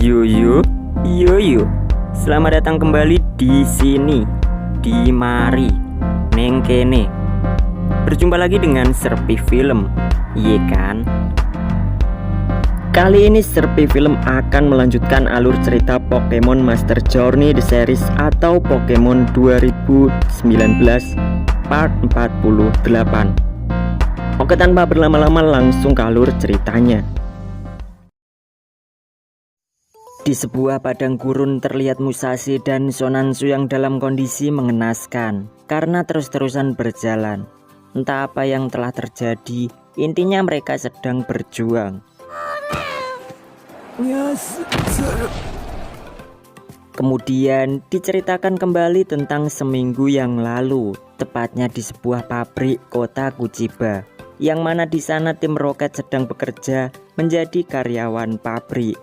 Yo yo, yo yo. Selamat datang kembali di sini, di mari, neng kene. Berjumpa lagi dengan Serpi Film, iya kan? Kali ini Serpi Film akan melanjutkan alur cerita Pokemon Master Journey The Series atau Pokemon 2019 Part 48. Oke, tanpa berlama-lama langsung ke alur ceritanya. Di sebuah padang gurun terlihat Musashi dan Sonansu yang dalam kondisi mengenaskan karena terus-terusan berjalan. Entah apa yang telah terjadi, intinya mereka sedang berjuang. Kemudian diceritakan kembali tentang seminggu yang lalu, tepatnya di sebuah pabrik kota Kuchiba, yang mana di sana tim Rocket sedang bekerja menjadi karyawan pabrik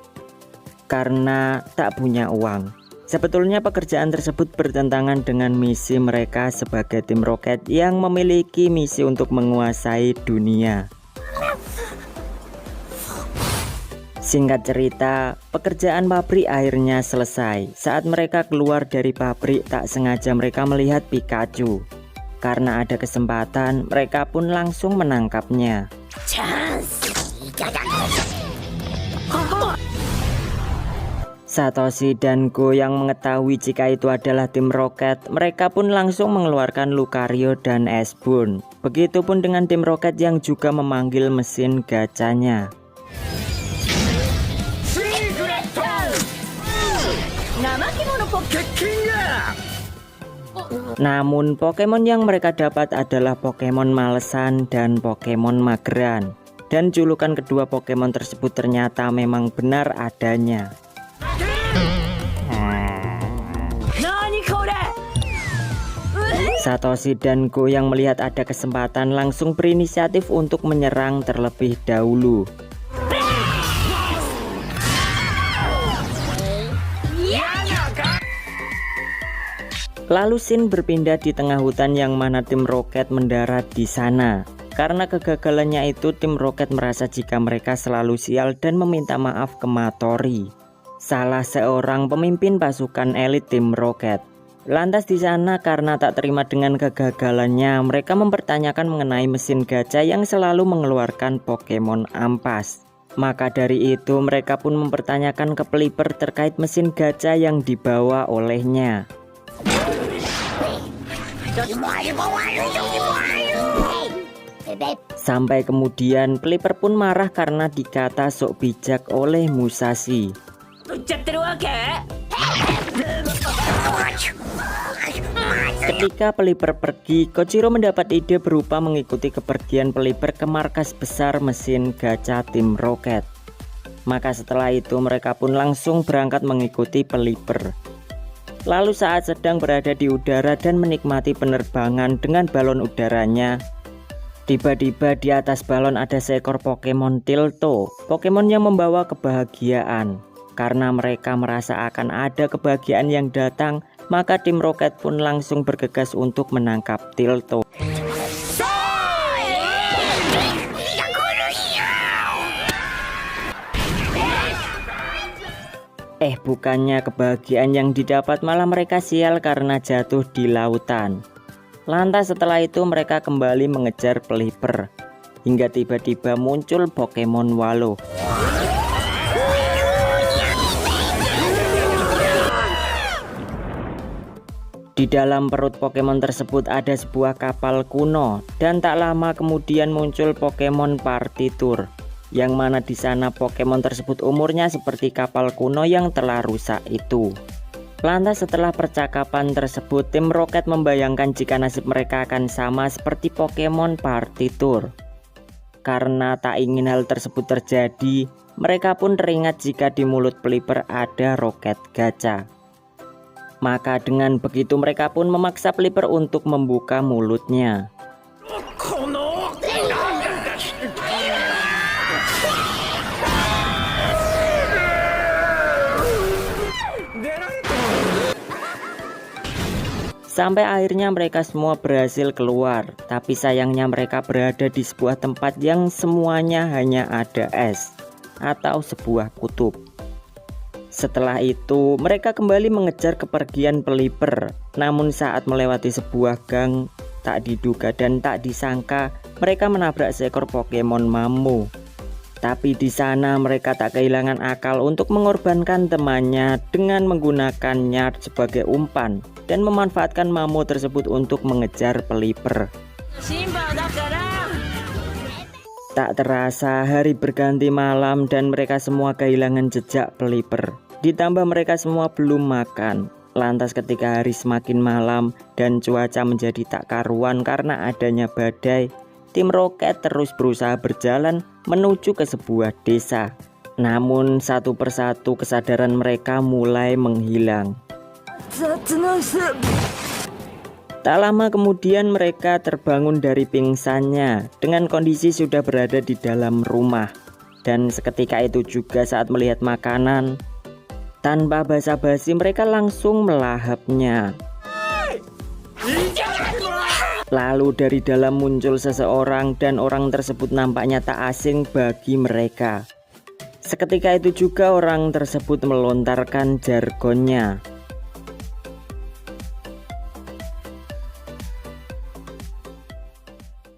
karena tak punya uang. Sebetulnya pekerjaan tersebut bertentangan dengan misi mereka sebagai tim Rocket yang memiliki misi untuk menguasai dunia. Singkat cerita, pekerjaan pabrik akhirnya selesai. Saat mereka keluar dari pabrik, tak sengaja mereka melihat Pikachu. Karena ada kesempatan, mereka pun langsung menangkapnya. Satoshi dan Go yang mengetahui jika itu adalah tim Rocket, mereka pun langsung mengeluarkan Lucario dan Esbun. Begitupun dengan tim Rocket yang juga memanggil mesin gacanya. Namun Pokemon yang mereka dapat adalah Pokemon malesan dan Pokemon mageran. Dan julukan kedua Pokemon tersebut ternyata memang benar adanya. Satoshi dan Go yang melihat ada kesempatan langsung berinisiatif untuk menyerang terlebih dahulu. Lalu Shin berpindah di tengah hutan yang mana tim Rocket mendarat di sana. Karena kegagalannya itu, tim Rocket merasa jika mereka selalu sial dan meminta maaf ke Matori, salah seorang pemimpin pasukan elit tim Rocket. Lantas di sana karena tak terima dengan kegagalannya, mereka mempertanyakan mengenai mesin gacha yang selalu mengeluarkan Pokemon ampas. Maka dari itu mereka pun mempertanyakan ke Pelipper terkait mesin gacha yang dibawa olehnya. Sampai kemudian Pelipper pun marah karena dikata sok bijak oleh Musashi. Ketika Pelipper pergi, Koshiro mendapat ide berupa mengikuti kepergian Pelipper ke markas besar mesin gacha tim Rocket. Maka setelah itu mereka pun langsung berangkat mengikuti Pelipper. Lalu saat sedang berada di udara dan menikmati penerbangan dengan balon udaranya, tiba-tiba di atas balon ada seekor Pokemon Tilto, Pokemon yang membawa kebahagiaan. Karena mereka merasa akan ada kebahagiaan yang datang, maka tim Rocket pun langsung bergegas untuk menangkap Tilto. Bukannya kebahagiaan yang didapat, malah mereka sial karena jatuh di lautan. Lantas setelah itu mereka kembali mengejar Pelipper, hingga tiba-tiba muncul Pokemon Wallow. Di dalam perut Pokemon tersebut ada sebuah kapal kuno, dan tak lama kemudian muncul Pokemon Partitur, yang mana di sana Pokemon tersebut umurnya seperti kapal kuno yang telah rusak itu. Lantas setelah percakapan tersebut, tim Rocket membayangkan jika nasib mereka akan sama seperti Pokemon Partitur. Karena tak ingin hal tersebut terjadi, mereka pun teringat jika di mulut Pelipper ada Rocket Gacha. Maka dengan begitu mereka pun memaksa Pelipper untuk membuka mulutnya. Sampai akhirnya mereka semua berhasil keluar. Tapi sayangnya mereka berada di sebuah tempat yang semuanya hanya ada es atau sebuah kutub. Setelah itu mereka kembali mengejar kepergian Pelipper. Namun saat melewati sebuah gang, tak diduga dan tak disangka mereka menabrak seekor Pokemon Mamo. Tapi di sana mereka tak kehilangan akal untuk mengorbankan temannya dengan menggunakan Nyard sebagai umpan dan memanfaatkan Mamo tersebut untuk mengejar Pelipper. Tak terasa hari berganti malam dan mereka semua kehilangan jejak Pelipper. Ditambah mereka semua belum makan. Lantas ketika hari semakin malam dan cuaca menjadi tak karuan karena adanya badai, tim Rocket terus berusaha berjalan menuju ke sebuah desa. Namun satu persatu kesadaran mereka mulai menghilang. Tak lama kemudian mereka terbangun dari pingsannya dengan kondisi sudah berada di dalam rumah. Dan seketika itu juga saat melihat makanan, tanpa basa-basi mereka langsung melahapnya. Lalu dari dalam muncul seseorang dan orang tersebut nampaknya tak asing bagi mereka. Seketika itu juga orang tersebut melontarkan jargonnya.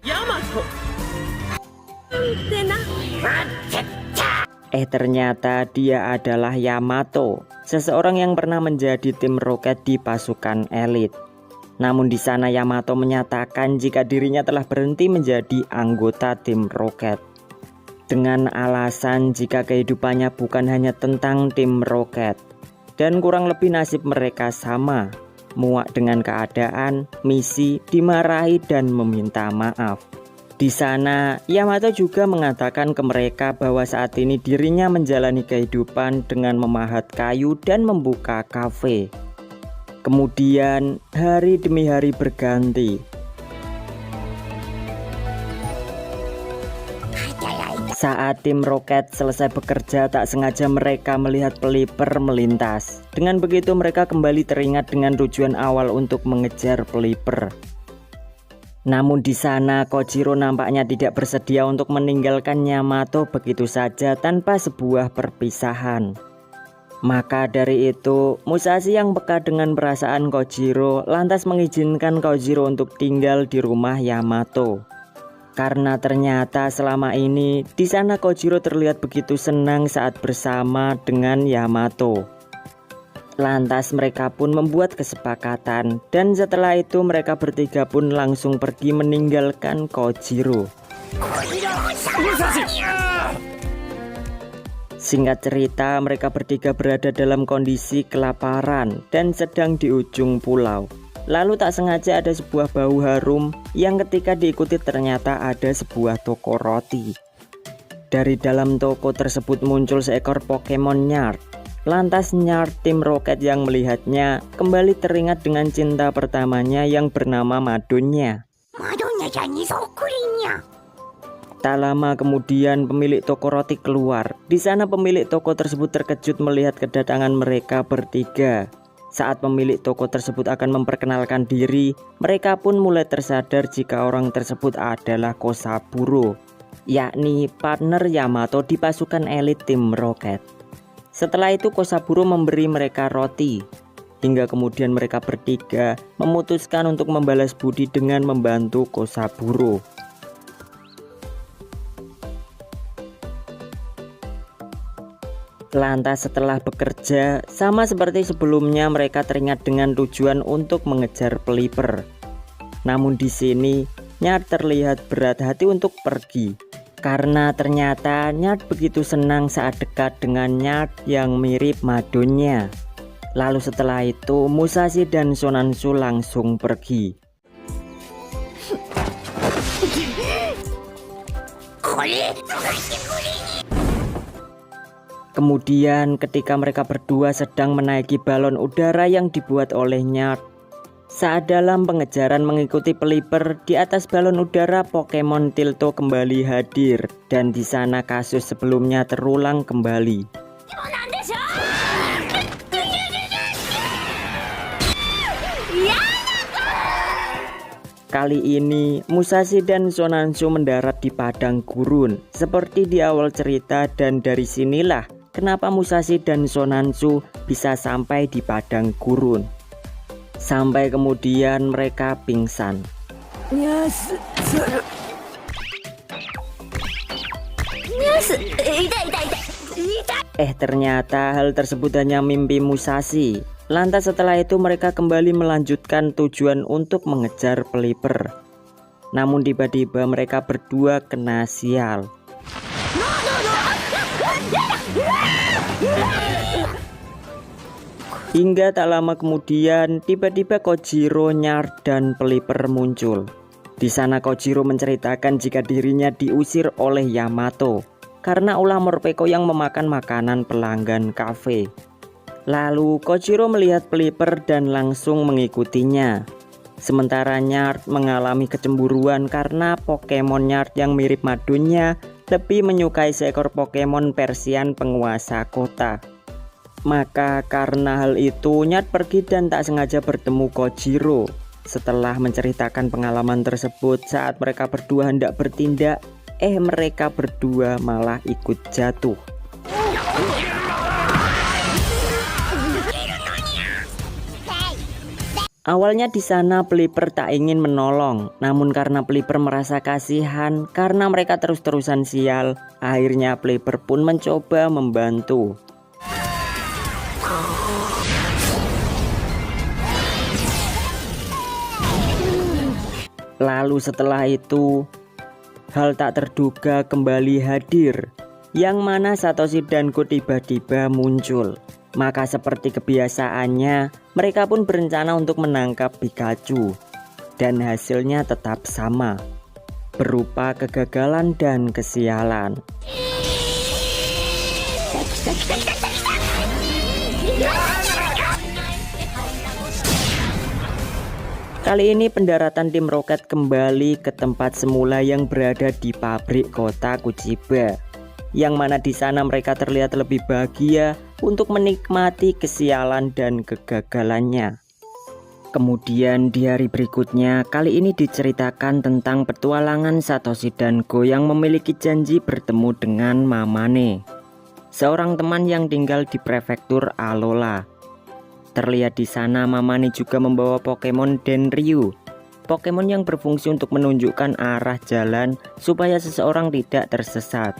Yamato. Ternyata dia adalah Yamato, seseorang yang pernah menjadi tim Rocket di pasukan elit. Namun di sana Yamato menyatakan jika dirinya telah berhenti menjadi anggota tim Rocket dengan alasan jika kehidupannya bukan hanya tentang tim Rocket. Dan kurang lebih nasib mereka sama, muak dengan keadaan, misi, dimarahi dan meminta maaf. Di sana, Yamato juga mengatakan ke mereka bahwa saat ini dirinya menjalani kehidupan dengan memahat kayu dan membuka kafe. Kemudian, hari demi hari berganti. Saat tim Rocket selesai bekerja, tak sengaja mereka melihat Pelipper melintas. Dengan begitu mereka kembali teringat dengan tujuan awal untuk mengejar Pelipper. Namun di sana Kojiro nampaknya tidak bersedia untuk meninggalkan Yamato begitu saja tanpa sebuah perpisahan. Maka dari itu Musashi yang peka dengan perasaan Kojiro lantas mengizinkan Kojiro untuk tinggal di rumah Yamato. Karena ternyata selama ini di sana Kojiro terlihat begitu senang saat bersama dengan Yamato. Lantas mereka pun membuat kesepakatan dan setelah itu mereka bertiga pun langsung pergi meninggalkan Kojiro. Singkat cerita, mereka bertiga berada dalam kondisi kelaparan dan sedang di ujung pulau. Lalu tak sengaja ada sebuah bau harum yang ketika diikuti ternyata ada sebuah toko roti. Dari dalam toko tersebut muncul seekor Pokemon Nyard. Lantas Nyard tim Rocket yang melihatnya kembali teringat dengan cinta pertamanya yang bernama Madonya. Tak lama kemudian pemilik toko roti keluar. Di sana pemilik toko tersebut terkejut melihat kedatangan mereka bertiga. Saat pemilik toko tersebut akan memperkenalkan diri, mereka pun mulai tersadar jika orang tersebut adalah Kosaburo, yakni partner Yamato di pasukan elit tim Rocket. Setelah itu Kosaburo memberi mereka roti. Hingga kemudian mereka bertiga memutuskan untuk membalas budi dengan membantu Kosaburo. Lantas setelah bekerja, sama seperti sebelumnya mereka teringat dengan tujuan untuk mengejar Pelipper. Namun di sini Nyard terlihat berat hati untuk pergi. Karena ternyata Nyard begitu senang saat dekat dengan Nyard yang mirip Madonya. Lalu setelah itu Musashi dan Sonansu langsung pergi. Kemudian ketika mereka berdua sedang menaiki balon udara yang dibuat oleh Nyard, saat dalam pengejaran mengikuti Pelipper di atas balon udara, Pokemon Tilto kembali hadir dan di sana kasus sebelumnya terulang kembali. Kali ini Musashi dan Sonansu mendarat di padang gurun seperti di awal cerita dan dari sinilah kenapa Musashi dan Sonansu bisa sampai di padang gurun. Sampai kemudian mereka pingsan. Ternyata hal tersebut hanya mimpi Musashi. Lantas setelah itu mereka kembali melanjutkan tujuan untuk mengejar Pelipper. Namun tiba-tiba mereka berdua kena sial. Hingga tak lama kemudian tiba-tiba Kojiro, Nyard, dan Pelipper muncul. Di sana Kojiro menceritakan jika dirinya diusir oleh Yamato karena ulah Morpeko yang memakan makanan pelanggan kafe. Lalu Kojiro melihat Pelipper dan langsung mengikutinya. Sementara Nyard mengalami kecemburuan karena Pokemon Nyard yang mirip Madunya lebih menyukai seekor Pokemon Persian penguasa kota. Maka karena hal itu Nyard pergi dan tak sengaja bertemu Kojiro. Setelah menceritakan pengalaman tersebut, saat mereka berdua hendak bertindak, mereka berdua malah ikut jatuh. Awalnya di sana Pelipper tak ingin menolong, namun karena Pelipper merasa kasihan karena mereka terus-terusan sial, akhirnya Pelipper pun mencoba membantu. Lalu setelah itu, hal tak terduga kembali hadir, yang mana Satoshi dan Go tiba-tiba muncul. Maka seperti kebiasaannya, mereka pun berencana untuk menangkap Pikachu. Dan hasilnya tetap sama, berupa kegagalan dan kesialan. Kali ini pendaratan tim Rocket kembali ke tempat semula yang berada di pabrik kota Kuchiba, yang mana di sana mereka terlihat lebih bahagia untuk menikmati kesialan dan kegagalannya. Kemudian di hari berikutnya, kali ini diceritakan tentang petualangan Satoshi dan Go yang memiliki janji bertemu dengan Mamane, seorang teman yang tinggal di prefektur Alola. Terlihat di sana Mamane juga membawa Pokemon Dendryu, Pokemon yang berfungsi untuk menunjukkan arah jalan supaya seseorang tidak tersesat.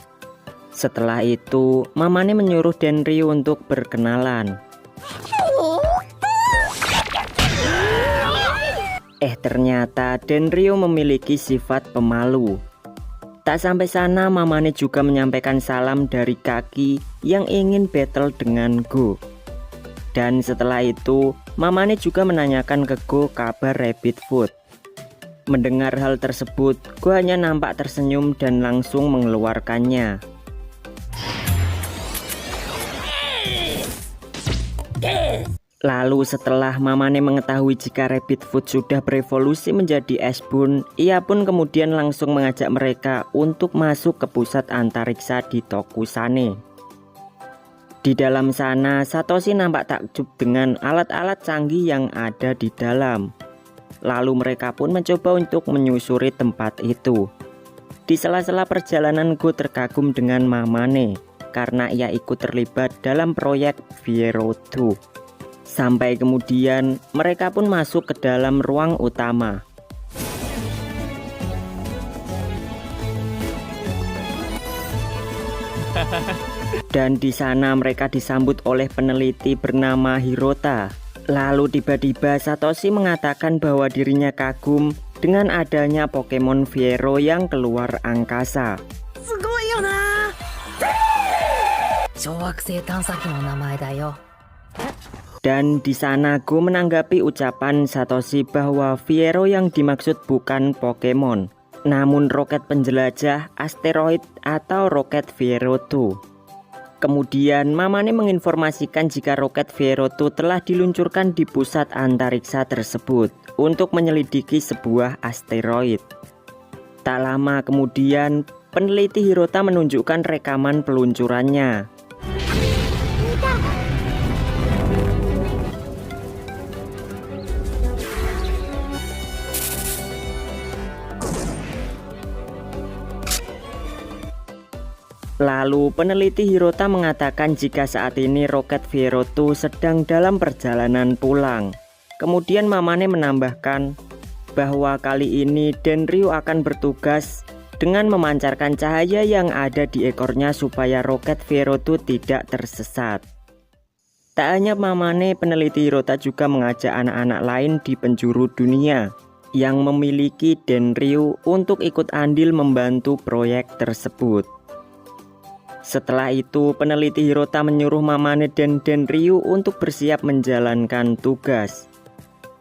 Setelah itu, Mamane menyuruh Dendryu untuk berkenalan. Ternyata Dendryu memiliki sifat pemalu. Tak sampai sana, Mamane juga menyampaikan salam dari Kaki yang ingin battle dengan Go. Dan setelah itu, Mamane juga menanyakan ke Go kabar Rabbit Food. Mendengar hal tersebut, Go hanya nampak tersenyum dan langsung mengeluarkannya. Lalu setelah Mamane mengetahui jika Rabbit Food sudah berevolusi menjadi Esbun, ia pun kemudian langsung mengajak mereka untuk masuk ke pusat antariksa di Tokusane. Di dalam sana, Satoshi nampak takjub dengan alat-alat canggih yang ada di dalam. Lalu mereka pun mencoba untuk menyusuri tempat itu. Di sela-sela perjalanan, Go terkagum dengan Mamane karena ia ikut terlibat dalam proyek Fiero 2. Sampai kemudian mereka pun masuk ke dalam ruang utama. Dan di sana mereka disambut oleh peneliti bernama Hirota. Lalu tiba-tiba Satoshi mengatakan bahwa dirinya kagum dengan adanya Pokemon Fiero yang keluar angkasa. Dan di sana Go menanggapi ucapan Satoshi bahwa Fiero yang dimaksud bukan Pokemon, namun roket penjelajah asteroid atau roket Fiero 2. Kemudian Mamane menginformasikan jika roket Fiero 2 telah diluncurkan di pusat antariksa tersebut untuk menyelidiki sebuah asteroid. Tak lama kemudian peneliti Hirota menunjukkan rekaman peluncurannya. Lalu peneliti Hirota mengatakan jika saat ini roket Fiero 2 sedang dalam perjalanan pulang. Kemudian Mamane menambahkan bahwa kali ini Denryu akan bertugas dengan memancarkan cahaya yang ada di ekornya supaya roket Fiero 2 tidak tersesat. Tak hanya Mamane, peneliti Hirota juga mengajak anak-anak lain di penjuru dunia yang memiliki Denryu untuk ikut andil membantu proyek tersebut. Setelah itu, peneliti Hirota menyuruh Mamane dan Denryu untuk bersiap menjalankan tugas.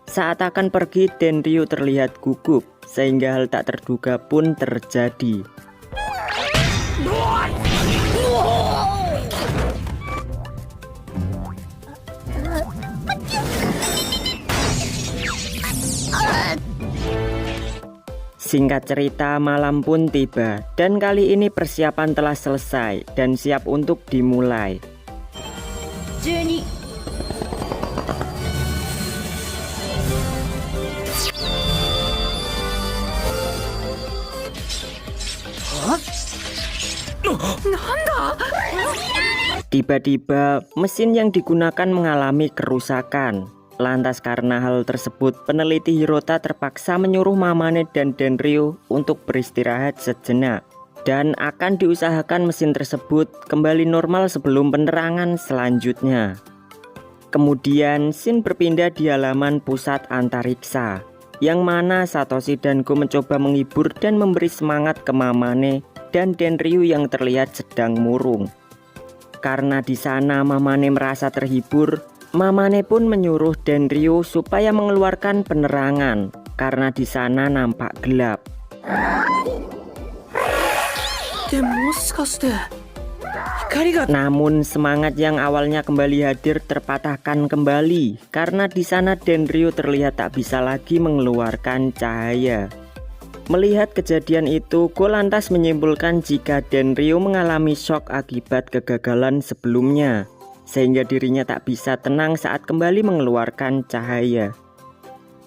Saat akan pergi, Denryu terlihat gugup, sehingga hal tak terduga pun terjadi. Singkat cerita, malam pun tiba, dan kali ini persiapan telah selesai dan siap untuk dimulai. 12 Tiba-tiba, mesin yang digunakan mengalami kerusakan. Lantas karena hal tersebut, peneliti Hirota terpaksa menyuruh Mamane dan Denryu untuk beristirahat sejenak. Dan akan diusahakan mesin tersebut kembali normal sebelum penerangan selanjutnya. Kemudian, scene berpindah di halaman pusat antariksa, yang mana Satoshi dan Go mencoba menghibur dan memberi semangat ke Mamane dan Denryu yang terlihat sedang murung. Karena di sana Mamane merasa terhibur, Mamane pun menyuruh Denryu supaya mengeluarkan penerangan karena di sana nampak gelap. Namun semangat yang awalnya kembali hadir terpatahkan kembali karena di sana Denryu terlihat tak bisa lagi mengeluarkan cahaya. Melihat kejadian itu, Go lantas menyimpulkan jika Denryu mengalami shock akibat kegagalan sebelumnya, sehingga dirinya tak bisa tenang saat kembali mengeluarkan cahaya.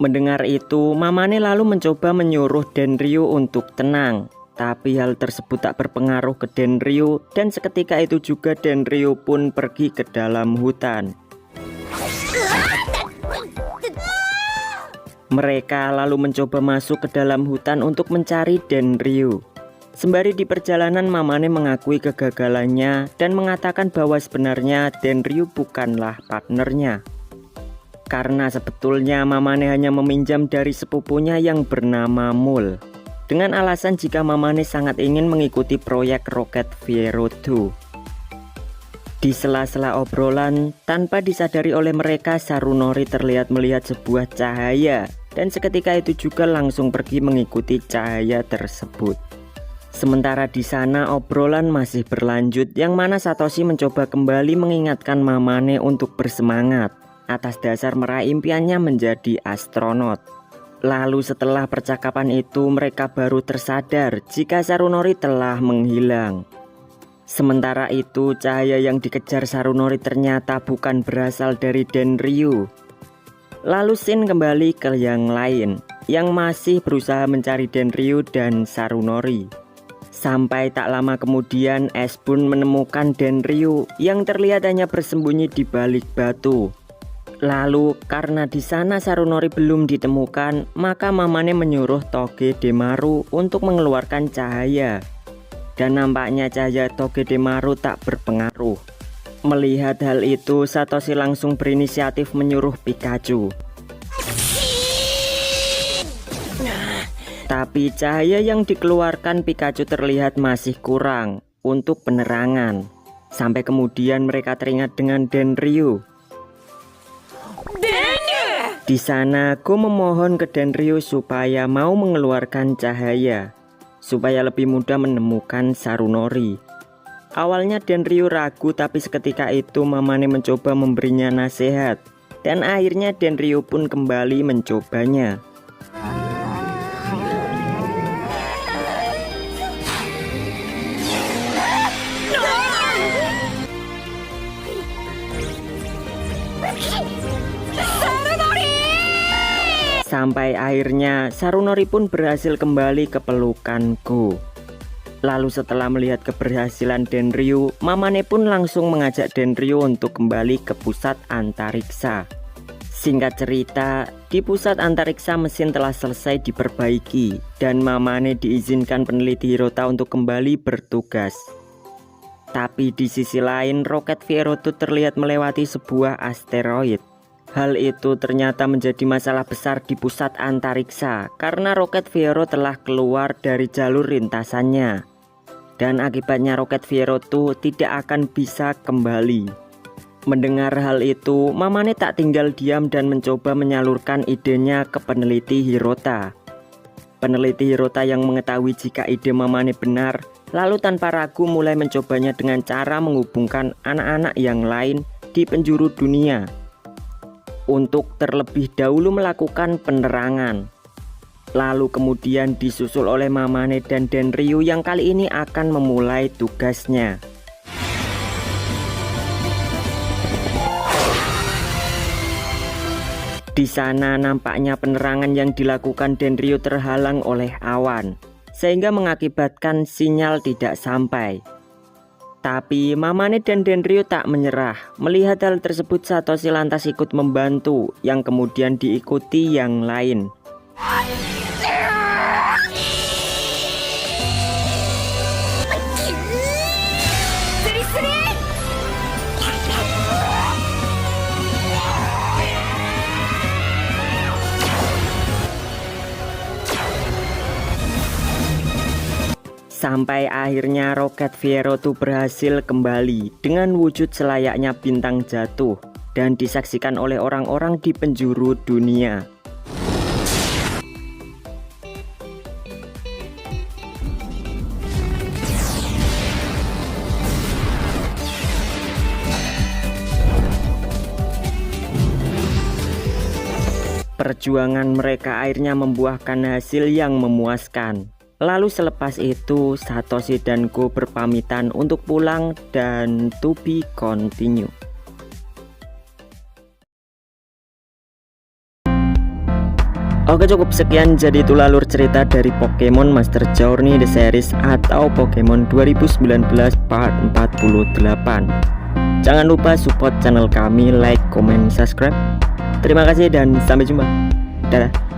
Mendengar itu, Mamane lalu mencoba menyuruh Denryu untuk tenang, tapi hal tersebut tak berpengaruh ke Denryu dan seketika itu juga Denryu pun pergi ke dalam hutan. Mereka lalu mencoba masuk ke dalam hutan untuk mencari Denryu. Sembari di perjalanan, Mamane mengakui kegagalannya dan mengatakan bahwa sebenarnya Denryu bukanlah partnernya. Karena sebetulnya Mamane hanya meminjam dari sepupunya yang bernama Mul, dengan alasan jika Mamane sangat ingin mengikuti proyek roket Fiero 2. Di sela-sela obrolan, tanpa disadari oleh mereka, Sarunori terlihat melihat sebuah cahaya dan seketika itu juga langsung pergi mengikuti cahaya tersebut. Sementara di sana obrolan masih berlanjut, yang mana Satoshi mencoba kembali mengingatkan Mamane untuk bersemangat atas dasar meraih impiannya menjadi astronot. Lalu setelah percakapan itu mereka baru tersadar jika Sarunori telah menghilang. Sementara itu cahaya yang dikejar Sarunori ternyata bukan berasal dari Denryu. Lalu scene kembali ke yang lain yang masih berusaha mencari Denryu dan Sarunori. Sampai tak lama kemudian Esbun menemukan Denryu yang terlihat hanya bersembunyi di balik batu. Lalu karena di sana Sarunori belum ditemukan, maka Mamane menyuruh Toge Demaru untuk mengeluarkan cahaya. Dan nampaknya cahaya Toge Demaru tak berpengaruh. Melihat hal itu, Satoshi langsung berinisiatif menyuruh Pikachu. Tapi cahaya yang dikeluarkan Pikachu terlihat masih kurang untuk penerangan. Sampai kemudian mereka teringat dengan Denryu. Di sana Go memohon ke Denryu supaya mau mengeluarkan cahaya, supaya lebih mudah menemukan Sarunori. Awalnya Denryu ragu, tapi seketika itu Mamane mencoba memberinya nasihat, dan akhirnya Denryu pun kembali mencobanya. Sampai akhirnya Sarunori pun berhasil kembali ke pelukan Go. Lalu setelah melihat keberhasilan Dendryu, Mamane pun langsung mengajak Dendryu untuk kembali ke pusat antariksa. Singkat cerita, di pusat antariksa mesin telah selesai diperbaiki dan Mamane diizinkan peneliti Hirota untuk kembali bertugas. Tapi di sisi lain, roket Fierotu terlihat melewati sebuah asteroid. Hal itu ternyata menjadi masalah besar di pusat antariksa karena roket Fiero telah keluar dari jalur lintasannya. Dan akibatnya roket Fierotu tidak akan bisa kembali. Mendengar hal itu, Mamane tak tinggal diam dan mencoba menyalurkan idenya ke peneliti Hirota. Peneliti Hirota yang mengetahui jika ide Mamane benar, lalu tanpa ragu mulai mencobanya dengan cara menghubungkan anak-anak yang lain di penjuru dunia untuk terlebih dahulu melakukan penerangan. Lalu kemudian disusul oleh Mamane dan Dendryu yang kali ini akan memulai tugasnya. Di sana nampaknya penerangan yang dilakukan Dendryu terhalang oleh awan, sehingga mengakibatkan sinyal tidak sampai. Tapi Mamane dan Dendryu tak menyerah. Melihat hal tersebut, Satoshi lantas ikut membantu, yang kemudian diikuti yang lain. Sampai akhirnya roket Fierotu berhasil kembali dengan wujud selayaknya bintang jatuh dan disaksikan oleh orang-orang di penjuru dunia. Perjuangan mereka akhirnya membuahkan hasil yang memuaskan. Lalu selepas itu Satoshi dan Go berpamitan untuk pulang dan to be continue. Oke, cukup sekian, jadi itu alur cerita dari Pokemon Master Journey The Series atau Pokemon 2019 part 48. Jangan lupa support channel kami, like, comment, subscribe. Terima kasih dan sampai jumpa. Dadah.